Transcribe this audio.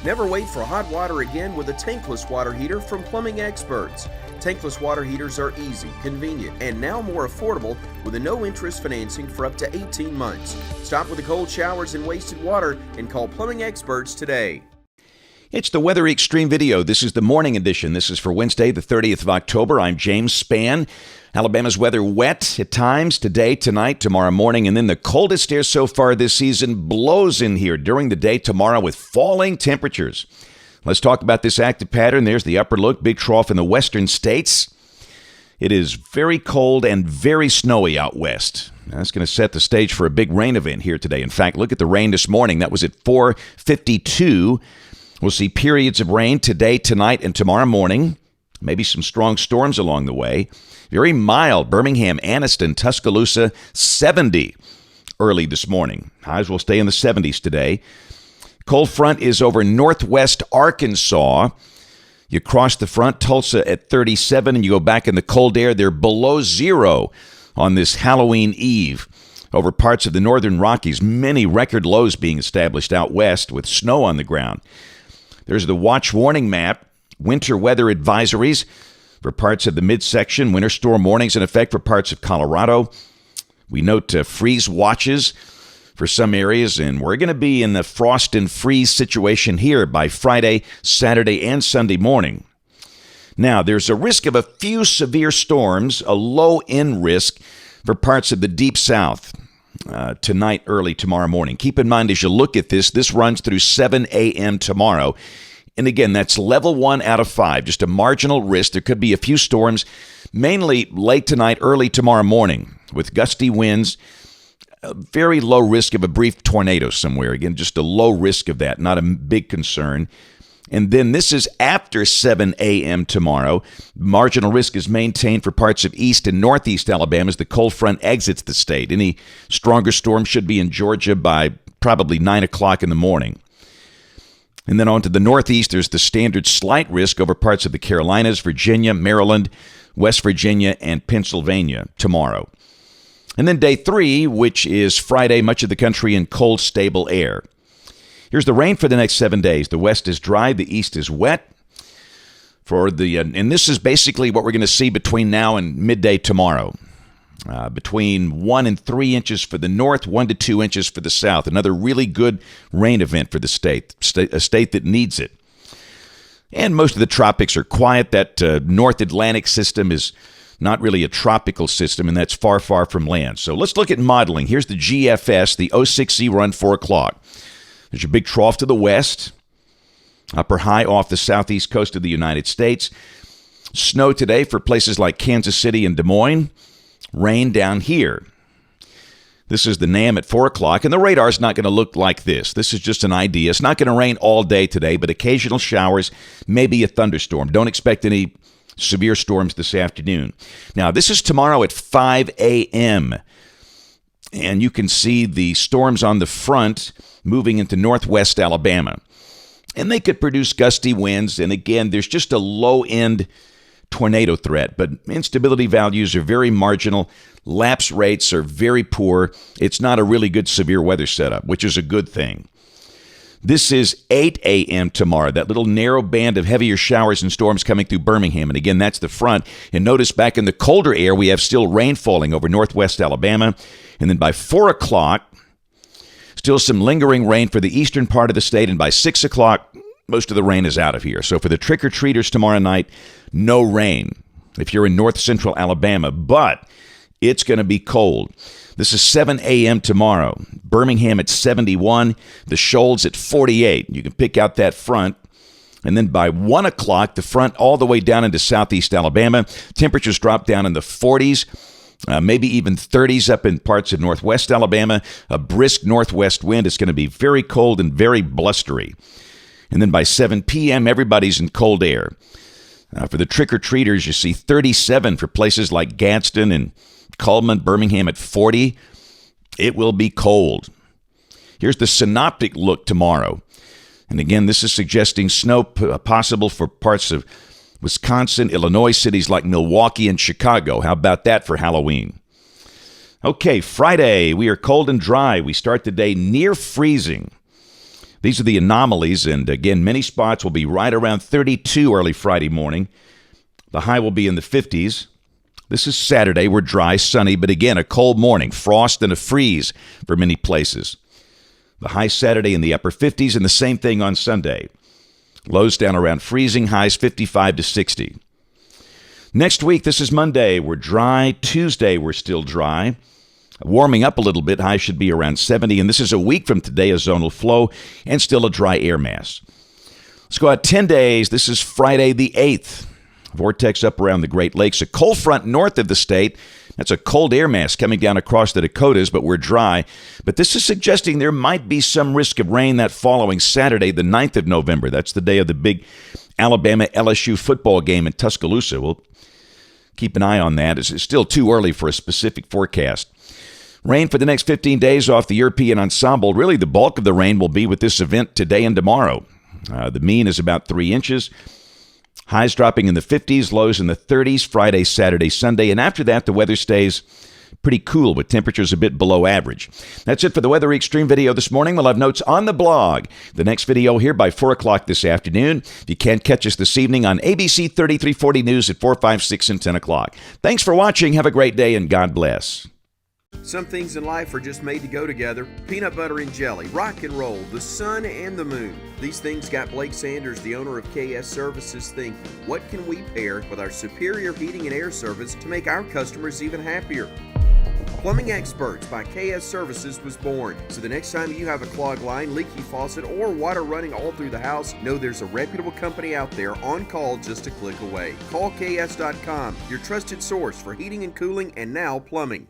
Never wait for hot water again with a tankless water heater from Plumbing Experts. Tankless water heaters are easy, convenient, and now more affordable with a no-interest financing for up to 18 months. Stop with the cold showers and wasted water and call Plumbing Experts today. It's the Weather Xtreme video. This is the morning edition. This is for Wednesday, the 30th of October. I'm James Spann. Alabama's weather wet at times today, tonight, tomorrow morning, and then the coldest air so far this season blows in here during the day tomorrow with falling temperatures. Let's talk about this active pattern. There's the upper look, big trough in the western states. It is very cold and very snowy out west. That's going to set the stage for a big rain event here today. In fact, look at the rain this morning. That was at 4:52. We'll see periods of rain today, tonight, and tomorrow morning. Maybe some strong storms along the way. Very mild. Birmingham, Anniston, Tuscaloosa, 70 early this morning. Highs will stay in the 70s today. Cold front is over northwest Arkansas. You cross the front, Tulsa at 37, and you go back in the cold air. They're below zero on this Halloween Eve. Over parts of the northern Rockies, many record lows being established out west with snow on the ground. There's the watch warning map, winter weather advisories for parts of the midsection, winter storm warnings in effect for parts of Colorado. We note freeze watches for some areas, and we're going to be in the frost and freeze situation here by Friday, Saturday, and Sunday morning. Now, there's a risk of a few severe storms, a low-end risk for parts of the deep south tonight, early tomorrow morning. Keep in mind as you look at this runs through 7 a.m. tomorrow. And again, that's level 1 out of 5, just a marginal risk. There could be a few storms, mainly late tonight, early tomorrow morning, with gusty winds, a very low risk of a brief tornado somewhere. Again, just a low risk of that, not a big concern. And then this is after 7 a.m. tomorrow. Marginal risk is maintained for parts of east and northeast Alabama as the cold front exits the state. Any stronger storm should be in Georgia by probably 9 o'clock in the morning. And then on to the northeast, there's the standard slight risk over parts of the Carolinas, Virginia, Maryland, West Virginia, and Pennsylvania tomorrow. And then day 3, which is Friday, much of the country in cold, stable air. Here's the rain for the next 7 days. The west is dry, the east is wet. And this is basically what we're going to see between now and midday tomorrow. Between 1 and 3 inches for the north, 1 to 2 inches for the south. Another really good rain event for the state, a state that needs it. And most of the tropics are quiet. That North Atlantic system is not really a tropical system, and that's far, far from land. So let's look at modeling. Here's the GFS, the 06Z run 4 o'clock. There's your big trough to the west, upper high off the southeast coast of the United States. Snow today for places like Kansas City and Des Moines. Rain down here. This is the NAM at 4 o'clock, and the radar's not going to look like this. This is just an idea. It's not going to rain all day today, but occasional showers, maybe a thunderstorm. Don't expect any severe storms this afternoon. Now, this is tomorrow at 5 a.m., and you can see the storms on the front moving into northwest Alabama. And they could produce gusty winds, and again, there's just a low-end tornado threat, but instability values are very marginal. Lapse rates are very poor. It's not a really good severe weather setup, which is a good thing. This is 8 a.m. tomorrow, that little narrow band of heavier showers and storms coming through Birmingham. And again, that's the front. And notice back in the colder air, we have still rain falling over northwest Alabama. And then by 4 o'clock, still some lingering rain for the eastern part of the state. And by 6 o'clock, most of the rain is out of here. So for the trick-or-treaters tomorrow night, no rain if you're in north-central Alabama, but it's going to be cold. This is 7 a.m. tomorrow. Birmingham at 71, the Shoals at 48. You can pick out that front. And then by 1 o'clock, the front all the way down into southeast Alabama. Temperatures drop down in the 40s, maybe even 30s up in parts of northwest Alabama. A brisk northwest wind. It's going to be very cold and very blustery. And then by 7 p.m., everybody's in cold air. For the trick-or-treaters, you see 37 for places like Gadsden and Cullman, Birmingham at 40. It will be cold. Here's the synoptic look tomorrow. And again, this is suggesting snow possible for parts of Wisconsin, Illinois, cities like Milwaukee and Chicago. How about that for Halloween? Okay, Friday, we are cold and dry. We start the day near freezing. These are the anomalies, and again, many spots will be right around 32 early Friday morning. The high will be in the 50s. This is Saturday. We're dry, sunny, but again, a cold morning, frost and a freeze for many places. The high Saturday in the upper 50s, and the same thing on Sunday. Lows down around freezing, highs 55 to 60. Next week, this is Monday. We're dry. Tuesday, we're still dry. Warming up a little bit, high should be around 70, and this is a week from today, a zonal flow, and still a dry air mass. Let's go out 10 days. This is Friday the 8th. Vortex up around the Great Lakes, a cold front north of the state. That's a cold air mass coming down across the Dakotas, but we're dry. But this is suggesting there might be some risk of rain that following Saturday, the 9th of November. That's the day of the big Alabama-LSU football game in Tuscaloosa. We'll keep an eye on that. It's still too early for a specific forecast. Rain for the next 15 days off the European ensemble. Really, the bulk of the rain will be with this event today and tomorrow. The mean is about 3 inches. Highs dropping in the 50s, lows in the 30s, Friday, Saturday, Sunday. And after that, the weather stays pretty cool with temperatures a bit below average. That's it for the Weather Xtreme video this morning. We'll have notes on the blog. The next video here by 4 o'clock this afternoon. If you can't catch us this evening on ABC 3340 News at 4, 5, 6, and 10 o'clock. Thanks for watching. Have a great day, and God bless. Some things in life are just made to go together. Peanut butter and jelly, rock and roll, the sun and the moon. These things got Blake Sanders, the owner of KS Services, thinking, what can we pair with our superior heating and air service to make our customers even happier? Plumbing Experts by KS Services was born. So the next time you have a clogged line, leaky faucet, or water running all through the house, know there's a reputable company out there on call just a click away. Call KS.com, your trusted source for heating and cooling, and now plumbing.